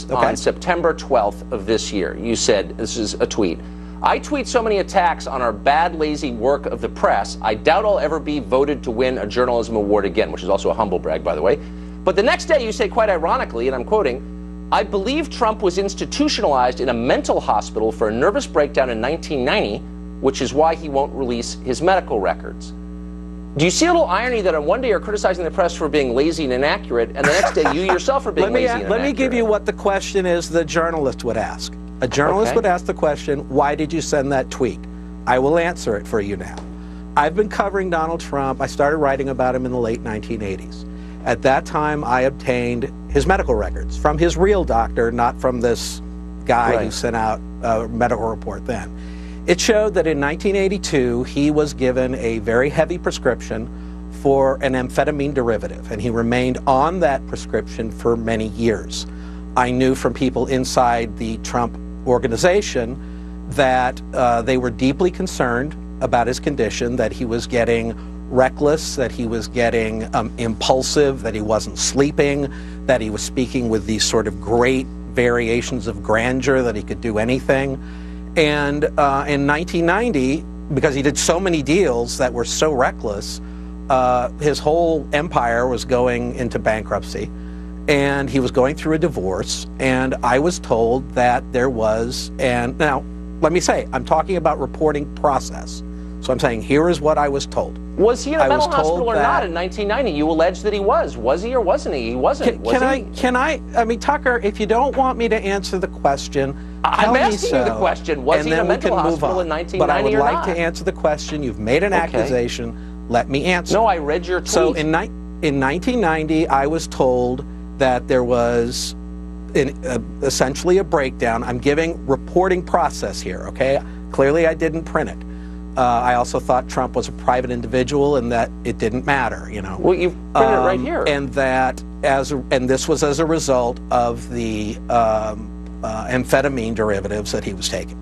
this on September 12th of this year. You said, this is a tweet, "I tweet so many attacks on our bad, lazy work of the press, I doubt I'll ever be voted to win a journalism award again," which is also a humble brag, by the way. But the next day you say, quite ironically, and I'm quoting, "I believe Trump was institutionalized in a mental hospital for a nervous breakdown in 1990, which is why he won't release his medical records." Do you see a little irony that on one day you're criticizing the press for being lazy and inaccurate, and the next day you yourself are being lazy and inaccurate? Let me give you what the question is the journalist would ask. A journalist would ask the question, why did you send that tweet? I will answer it for you now. I've been covering Donald Trump. I started writing about him in the late 1980s. At that time, I obtained his medical records from his real doctor, not from this guy who sent out a medical report then. It showed that in 1982, he was given a very heavy prescription for an amphetamine derivative, and he remained on that prescription for many years. I knew from people inside the Trump organization that they were deeply concerned about his condition, that he was getting reckless, that he was getting impulsive, that he wasn't sleeping, that he was speaking with these sort of great variations of grandeur, that he could do anything. And in 1990, because he did so many deals that were so reckless, his whole empire was going into bankruptcy, and he was going through a divorce, and I was told that there was, and now, let me say, I'm talking about reporting process. So I'm saying, here is what I was told. Was he in a mental hospital or not in 1990? You allege that he was. Was he or wasn't he? He wasn't. I mean, Tucker, if you don't want me to answer the question, I'm asking you the question. Was he in a mental hospital in 1990 But I would or like not? to answer the question. You've made an accusation. Let me answer. No, I read your tweet. So in 1990, I was told that there was essentially a breakdown. I'm giving reporting process here, okay? Clearly, I didn't print it. I also thought Trump was a private individual and that it didn't matter, you know. Well, you've printed it right here. And that and this was as a result of the amphetamine derivatives that he was taking.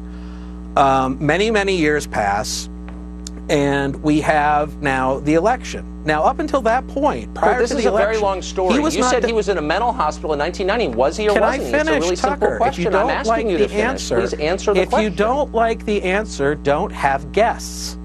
Many, many years pass, and we have now the election. Now, up until that point, prior to the election, this is a very long story. You said he was in a mental hospital in 1990. Was he or wasn't he? Can I finish, It's a really Tucker? simple question. I'm asking you to finish. Please answer the question. If you don't like the answer, don't have guests.